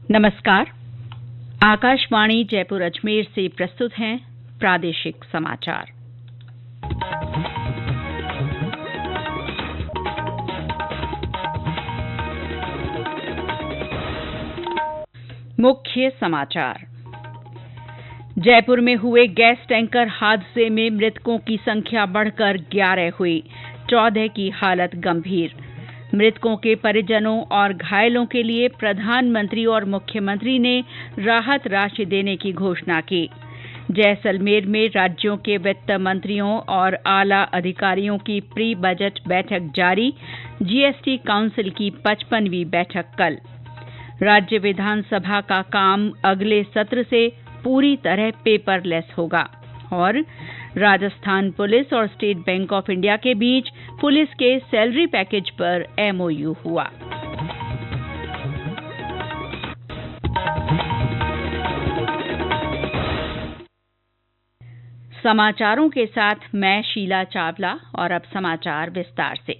नमस्कार। आकाशवाणी जयपुर अजमेर से प्रस्तुत हैं प्रादेशिक समाचार। मुख्य समाचार। जयपुर में हुए गैस टैंकर हादसे में मृतकों की संख्या बढ़कर 11 हुई। 14 की हालत गंभीर। मृतकों के परिजनों और घायलों के लिए प्रधानमंत्री और मुख्यमंत्री ने राहत राशि देने की घोषणा की। जैसलमेर में राज्यों के वित्त मंत्रियों और आला अधिकारियों की प्री बजट बैठक जारी। जीएसटी काउंसिल की 55वीं बैठक कल। राज्य विधानसभा का काम अगले सत्र से पूरी तरह पेपरलेस होगा। और राजस्थान पुलिस और स्टेट बैंक ऑफ इंडिया के बीच पुलिस के सैलरी पैकेज पर एमओयू हुआ। समाचारों के साथ मैं शीला चावला और अब समाचार विस्तार से।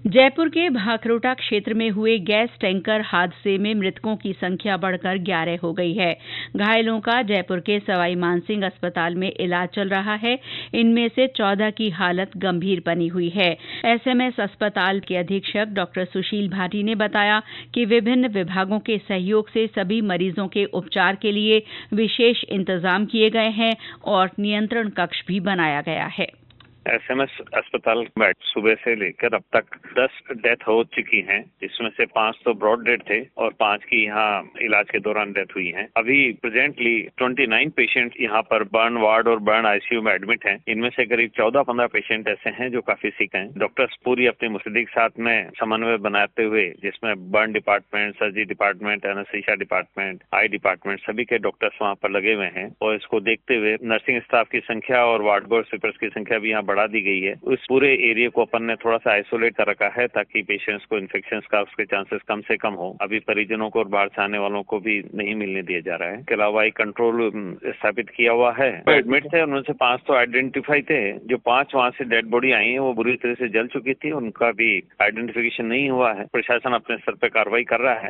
जयपुर के भाखरोटा क्षेत्र में हुए गैस टैंकर हादसे में मृतकों की संख्या बढ़कर 11 हो गई है। घायलों का जयपुर के सवाई मानसिंह अस्पताल में इलाज चल रहा है। इनमें से 14 की हालत गंभीर बनी हुई है। एसएमएस अस्पताल के अधीक्षक डॉक्टर सुशील भाटी ने बताया कि विभिन्न विभागों के सहयोग से सभी मरीजों के उपचार के लिए विशेष इंतजाम किए गए हैं और नियंत्रण कक्ष भी बनाया गया है। एसएमएस अस्पताल में सुबह से लेकर अब तक 10 डेथ हो चुकी हैं, जिसमें से 5 तो ब्रॉड डेड थे और 5 की यहाँ इलाज के दौरान डेथ हुई है। अभी प्रेजेंटली 29 पेशेंट यहाँ पर बर्न वार्ड और बर्न आईसीयू में एडमिट हैं। इनमें से करीब 14-15 पेशेंट ऐसे हैं जो काफी सिक हैं। डॉक्टर्स पूरी अपनी मुस्तैदी के साथ में समन्वय बनाते हुए, जिसमें burn department, surgery department, anaesthesia department, eye department, सभी के डॉक्टर्स वहाँ पर लगे हुए हैं। और इसको देखते हुए नर्सिंग स्टाफ की संख्या और वार्ड बॉय स्वीपर्स की संख्या भी यहाँ बढ़ा दी गई है। उस पूरे एरिया को अपन ने थोड़ा सा आइसोलेट कर रखा है ताकि पेशेंट्स को इन्फेक्शन का उसके चांसेस कम से कम हो। अभी परिजनों को और बाहर से आने वालों को भी नहीं मिलने दिया जा रहा है। इसके अलावा एक कंट्रोल स्थापित किया हुआ है। एडमिट थे उनमें से 5 तो आइडेंटिफाई थे। जो 5 वहाँ से डेड बॉडी आई है वो बुरी तरह से जल चुकी थी, उनका भी आइडेंटिफिकेशन नहीं हुआ है। प्रशासन अपने स्तर पर कार्रवाई कर रहा है।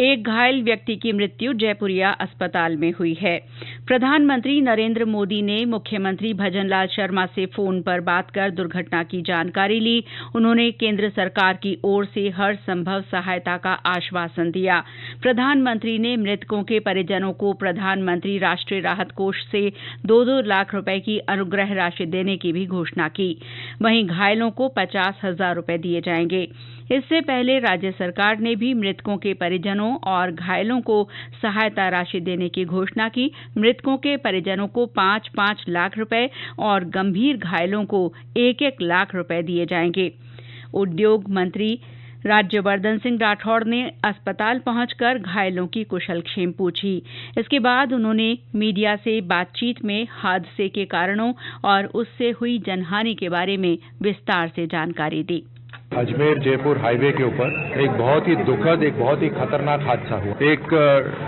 एक घायल व्यक्ति की मृत्यु जयपुरिया अस्पताल में हुई है। प्रधानमंत्री नरेंद्र मोदी ने मुख्यमंत्री भजनलाल शर्मा से फोन पर बात कर दुर्घटना की जानकारी ली। उन्होंने केंद्र सरकार की ओर से हर संभव सहायता का आश्वासन दिया। प्रधानमंत्री ने मृतकों के परिजनों को प्रधानमंत्री राष्ट्रीय राहत कोष से 2-2 लाख रुपए की अनुग्रह राशि देने की भी घोषणा की। वहीं घायलों को 50,000 रुपए दिए जाएंगे। इससे पहले राज्य सरकार ने भी मृतकों के परिजनों और घायलों को सहायता राशि देने की घोषणा की। मृतकों के परिजनों को 5-5 लाख रुपए और गंभीर घायलों को 1-1 लाख रुपए दिए जाएंगे। उद्योग मंत्री राज्यवर्धन सिंह राठौड़ ने अस्पताल पहुंचकर घायलों की कुशलक्षेम पूछी। इसके बाद उन्होंने मीडिया से बातचीत में हादसे के कारणों और उससे हुई जनहानि के बारे में विस्तार से जानकारी दी। अजमेर जयपुर हाईवे के ऊपर एक बहुत ही दुखद, एक बहुत ही खतरनाक हादसा हुआ। एक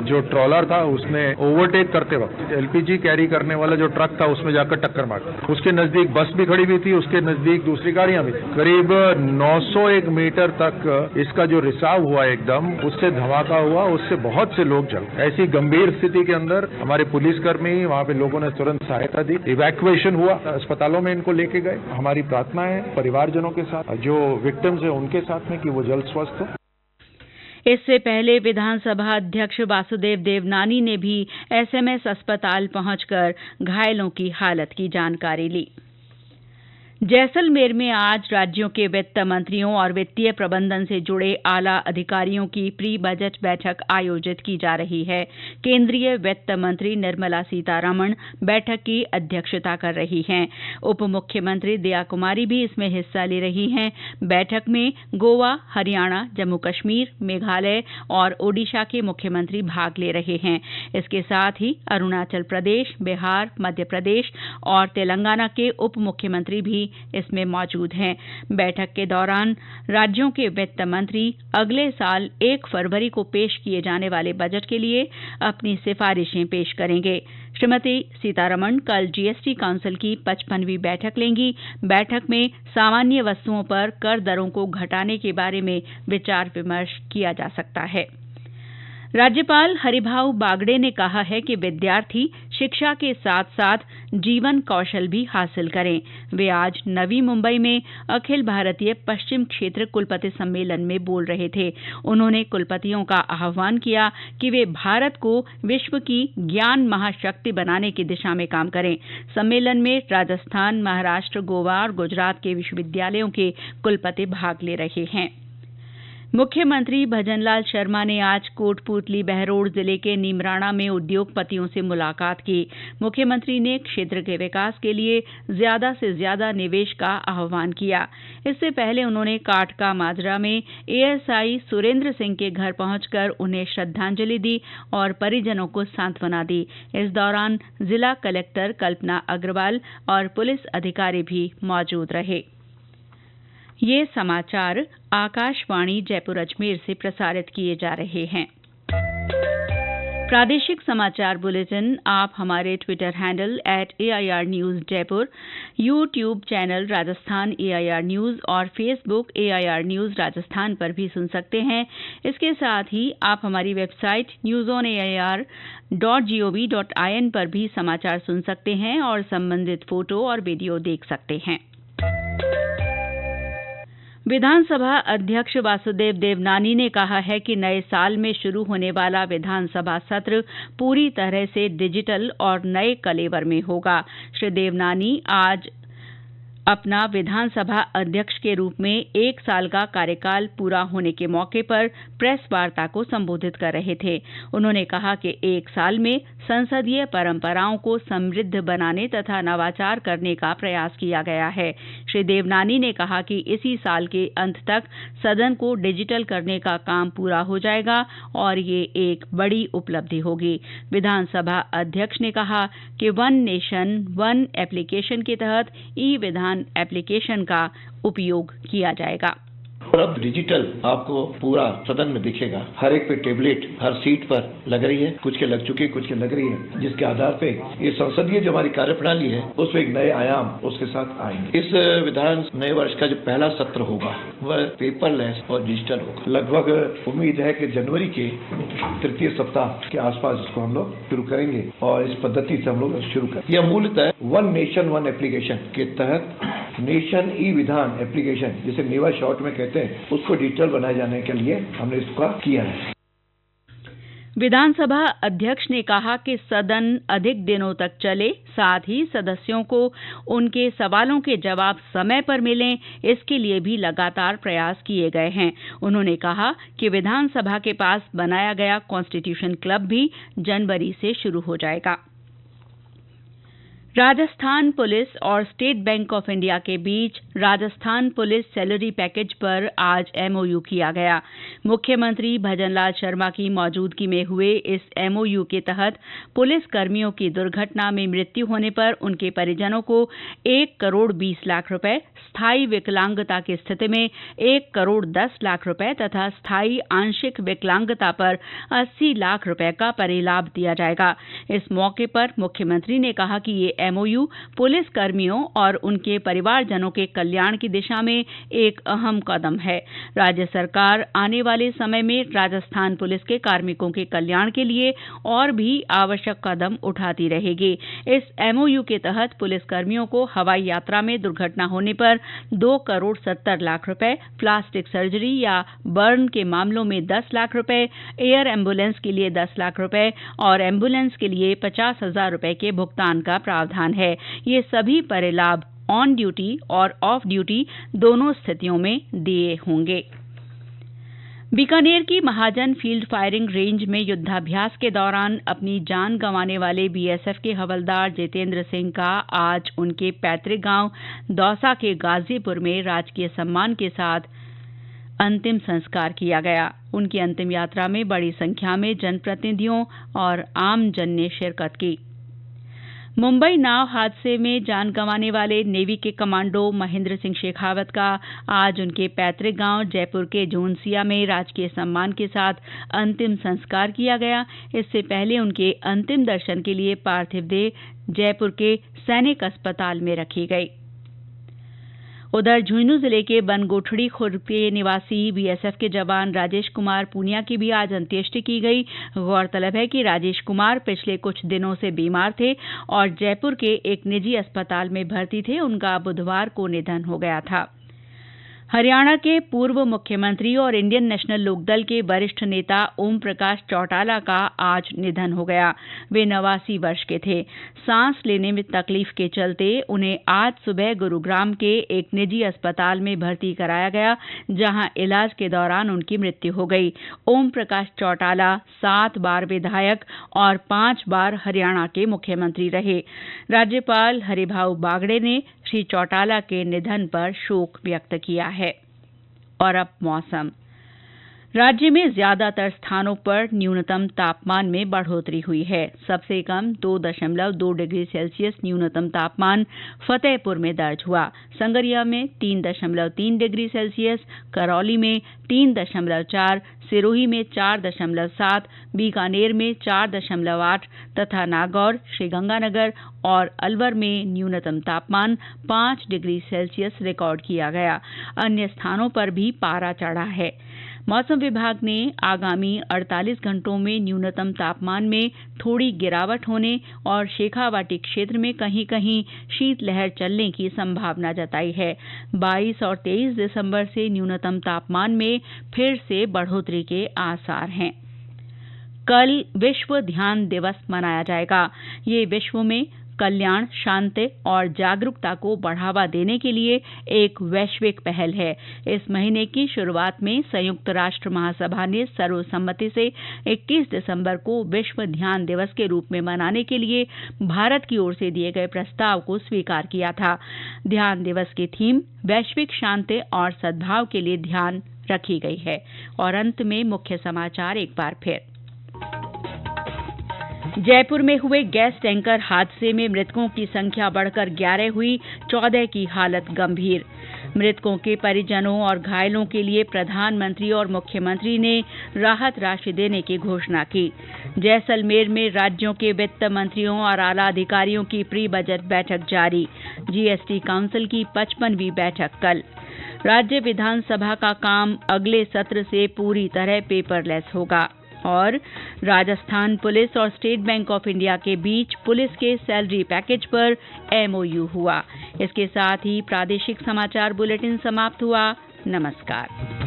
जो ट्रॉलर था उसने ओवरटेक करते वक्त एलपीजी कैरी करने वाला जो ट्रक था उसमें जाकर टक्कर मार दी। उसके नजदीक बस भी खड़ी हुई थी, उसके नजदीक दूसरी गाड़ियां भी थी। करीब 901 मीटर तक इसका जो रिसाव हुआ एकदम, उससे धमाका हुआ, उससे बहुत से लोग जल। ऐसी गंभीर स्थिति के अंदर हमारे पुलिसकर्मी, वहां पे लोगों ने तुरंत सहायता दी। इवैक्यूएशन हुआ, अस्पतालों में इनको लेके गए। हमारी प्रार्थना है परिवारजनों के साथ, जो विक्टिम्स है उनके साथ में, कि वो जल्द स्वस्थ हो। इससे पहले विधानसभा अध्यक्ष वासुदेव देवनानी ने भी एसएमएस अस्पताल पहुंचकर घायलों की हालत की जानकारी ली। जैसलमेर में आज राज्यों के वित्त मंत्रियों और वित्तीय प्रबंधन से जुड़े आला अधिकारियों की प्री बजट बैठक आयोजित की जा रही है। केंद्रीय वित्त मंत्री निर्मला सीतारमण बैठक की अध्यक्षता कर रही हैं। उप मुख्यमंत्री दया कुमारी भी इसमें हिस्सा ले रही हैं। बैठक में गोवा, हरियाणा, जम्मू कश्मीर, मेघालय और ओडिशा के मुख्यमंत्री भाग ले रहे हैं। इसके साथ ही अरुणाचल प्रदेश, बिहार, मध्य प्रदेश और तेलंगाना के उप मुख्यमंत्री भी इसमें मौजूद हैं। बैठक के दौरान राज्यों के वित्त मंत्री अगले साल 1 फरवरी को पेश किए जाने वाले बजट के लिए अपनी सिफारिशें पेश करेंगे। श्रीमती सीतारमण कल जीएसटी काउंसिल की 55वीं बैठक लेंगी। बैठक में सामान्य वस्तुओं पर कर दरों को घटाने के बारे में विचार विमर्श किया जा सकता है। राज्यपाल हरिभाऊ बागड़े ने कहा है कि विद्यार्थी शिक्षा के साथ साथ जीवन कौशल भी हासिल करें। वे आज नवी मुंबई में अखिल भारतीय पश्चिम क्षेत्र कुलपति सम्मेलन में बोल रहे थे। उन्होंने कुलपतियों का आह्वान किया कि वे भारत को विश्व की ज्ञान महाशक्ति बनाने की दिशा में काम करें। सम्मेलन में राजस्थान, महाराष्ट्र, गोवा और गुजरात के विश्वविद्यालयों के कुलपति भाग ले रहे हैं। मुख्यमंत्री भजनलाल शर्मा ने आज कोटपूतली बहरोड जिले के नीमराणा में उद्योगपतियों से मुलाकात की। मुख्यमंत्री ने क्षेत्र के विकास के लिए ज्यादा से ज्यादा निवेश का आह्वान किया। इससे पहले उन्होंने काटका माजरा में एएसआई सुरेंद्र सिंह के घर पहुंचकर उन्हें श्रद्धांजलि दी और परिजनों को सांत्वना दी। इस दौरान जिला कलेक्टर कल्पना अग्रवाल और पुलिस अधिकारी भी मौजूद रहे। ये समाचार आकाशवाणी जयपुर अजमेर से प्रसारित किए जा रहे हैं। प्रादेशिक समाचार बुलेटिन आप हमारे Twitter handle @AIR News Jaipur, YouTube channel Rajasthan AIR News और फेसबुक AIR News राजस्थान पर भी सुन सकते हैं। इसके साथ ही आप हमारी वेबसाइट newsonair.gov.in पर भी समाचार सुन सकते हैं और संबंधित फोटो और वीडियो देख सकते हैं। विधानसभा अध्यक्ष वासुदेव देवनानी ने कहा है कि नए साल में शुरू होने वाला विधानसभा सत्र पूरी तरह से डिजिटल और नए कलेवर में होगा। श्री देवनानी आज अपना विधानसभा अध्यक्ष के रूप में 1 साल का कार्यकाल पूरा होने के मौके पर प्रेस वार्ता को संबोधित कर रहे थे। उन्होंने कहा कि 1 साल में संसदीय परंपराओं को समृद्ध बनाने तथा नवाचार करने का प्रयास किया गया है। श्री देवनानी ने कहा कि इसी साल के अंत तक सदन को डिजिटल करने का काम पूरा हो जाएगा और ये एक बड़ी उपलब्धि होगी। विधानसभा अध्यक्ष ने कहा कि वन नेशन वन एप्लीकेशन के तहत ई-विधान एप्लीकेशन का उपयोग किया जाएगा। और अब डिजिटल आपको पूरा सदन में दिखेगा। हर एक पे टेबलेट हर सीट पर लग रही है, कुछ के लग चुकी, कुछ के लग रही है, जिसके आधार पे ये संसदीय जो हमारी कार्यप्रणाली है उसमें एक नए आयाम उसके साथ आएंगे। इस विधान नए वर्ष का जो पहला सत्र होगा वह पेपरलेस और डिजिटल होगा। लगभग उम्मीद है कि जनवरी के तृतीय सप्ताह के आसपास इसको हम लोग शुरू करेंगे और इस पद्धति से हम लोग शुरू करेंगे। यह मूलतः वन नेशन वन एप्लीकेशन के तहत नेशन ई-विधान एप्लीकेशन जिसे नेवा शॉर्ट में कहते हैं उसको डिजिटल बनाए जाने के लिए हमने इसका किया है। विधानसभा अध्यक्ष ने कहा कि सदन अधिक दिनों तक चले, साथ ही सदस्यों को उनके सवालों के जवाब समय पर मिलें, इसके लिए भी लगातार प्रयास किए गए हैं। उन्होंने कहा कि विधानसभा के पास बनाया गया कॉन्स्टिट्यूशन क्लब भी जनवरी से शुरू हो जाएगा। राजस्थान पुलिस और स्टेट बैंक ऑफ इंडिया के बीच राजस्थान पुलिस सैलरी पैकेज पर आज एमओयू किया गया। मुख्यमंत्री भजनलाल शर्मा की मौजूदगी में हुए इस एमओयू के तहत पुलिस कर्मियों की दुर्घटना में मृत्यु होने पर उनके परिजनों को 1 करोड़ 20 लाख रुपए, स्थायी विकलांगता की स्थिति में 1 करोड़ 10 लाख रुपए तथा स्थायी आंशिक विकलांगता पर 80 लाख रुपए का परिलाभ दिया जाएगा। इस मौके पर मुख्यमंत्री ने कहा कि ये एमओयू पुलिस कर्मियों और उनके परिवारजनों के कल्याण की दिशा में एक अहम कदम है। राज्य सरकार आने वाले समय में राजस्थान पुलिस के कार्मिकों के कल्याण के लिए और भी आवश्यक कदम उठाती रहेगी। इस एमओयू के तहत पुलिस कर्मियों को हवाई यात्रा में दुर्घटना होने पर 2 करोड़ 70 लाख रुपए, प्लास्टिक सर्जरी या बर्न के मामलों में 10 लाख रुपए, एयर एम्बुलेंस के लिए 10 लाख रुपए और एम्बुलेंस के लिए 50,000 रुपए के भुगतान का प्रावधान है। ये सभी परिलाभ ऑन ड्यूटी और ऑफ ड्यूटी दोनों स्थितियों में दिए होंगे। बीकानेर की महाजन फील्ड फायरिंग रेंज में युद्धाभ्यास के दौरान अपनी जान गंवाने वाले बीएसएफ के हवलदार जितेंद्र सिंह का आज उनके पैतृक गांव दौसा के गाजीपुर में राजकीय सम्मान के साथ अंतिम संस्कार किया गया। उनकी अंतिम यात्रा में बड़ी संख्या में जनप्रतिनिधियों और आमजन ने शिरकत की। मुंबई नाव हादसे में जान गंवाने वाले नेवी के कमांडो महेंद्र सिंह शेखावत का आज उनके पैतृक गांव जयपुर के जोनसिया में राजकीय सम्मान के साथ अंतिम संस्कार किया गया। इससे पहले उनके अंतिम दर्शन के लिए पार्थिव देह जयपुर के सैनिक अस्पताल में रखी गई। उधर झुंझुनू जिले के बनगोठड़ी खुर्द के निवासी बीएसएफ के जवान राजेश कुमार पूनिया की भी आज अंत्येष्टि की गई। गौरतलब है कि राजेश कुमार पिछले कुछ दिनों से बीमार थे और जयपुर के एक निजी अस्पताल में भर्ती थे। उनका बुधवार को निधन हो गया था। हरियाणा के पूर्व मुख्यमंत्री और इंडियन नेशनल लोकदल के वरिष्ठ नेता ओम प्रकाश चौटाला का आज निधन हो गया। वे 89 वर्ष के थे। सांस लेने में तकलीफ के चलते उन्हें आज सुबह गुरुग्राम के एक निजी अस्पताल में भर्ती कराया गया, जहां इलाज के दौरान उनकी मृत्यु हो गई। ओम प्रकाश चौटाला 7 बार विधायक और 5 बार हरियाणा के मुख्यमंत्री रहे। राज्यपाल हरिभाऊ बागड़े ने श्री चौटाला के निधन पर शोक व्यक्त किया है। और अब मौसम। राज्य में ज्यादातर स्थानों पर न्यूनतम तापमान में बढ़ोतरी हुई है। सबसे कम 2.2 डिग्री सेल्सियस न्यूनतम तापमान फतेहपुर में दर्ज हुआ। संगरिया में 3.3 डिग्री सेल्सियस, करौली में 3.4, सिरोही में 4.7, बीकानेर में 4.8 तथा नागौर, श्रीगंगानगर और अलवर में न्यूनतम तापमान 5 डिग्री सेल्सियस रिकॉर्ड किया गया। अन्य स्थानों पर भी पारा चढ़ा है। मौसम विभाग ने आगामी 48 घंटों में न्यूनतम तापमान में थोड़ी गिरावट होने और शेखावाटी क्षेत्र में कहीं कहीं शीतलहर चलने की संभावना जताई है। 22 और 23 दिसंबर से न्यूनतम तापमान में फिर से बढ़ोतरी के आसार हैं। कल विश्व ध्यान दिवस मनाया जाएगा। ये विश्व में कल्याण, शांति और जागरूकता को बढ़ावा देने के लिए एक वैश्विक पहल है। इस महीने की शुरुआत में संयुक्त राष्ट्र महासभा ने सर्वसम्मति से 21 दिसंबर को विश्व ध्यान दिवस के रूप में मनाने के लिए भारत की ओर से दिए गए प्रस्ताव को स्वीकार किया था। ध्यान दिवस की थीम वैश्विक शांति और सद्भाव के लिए ध्यान रखी गई है। और अंत में मुख्य समाचार एक बार फिर। जयपुर में हुए गैस टैंकर हादसे में मृतकों की संख्या बढ़कर 11 हुई, 14 की हालत गंभीर। मृतकों के परिजनों और घायलों के लिए प्रधानमंत्री और मुख्यमंत्री ने राहत राशि देने की घोषणा की। जैसलमेर में राज्यों के वित्त मंत्रियों और आला अधिकारियों की प्री बजट बैठक जारी। जीएसटी काउंसिल की 55वीं बैठक कल। राज्य विधानसभा का काम अगले सत्र से पूरी तरह पेपरलेस होगा। और राजस्थान पुलिस और स्टेट बैंक ऑफ इंडिया के बीच पुलिस के सैलरी पैकेज पर एमओयू हुआ। इसके साथ ही प्रादेशिक समाचार बुलेटिन समाप्त हुआ। नमस्कार।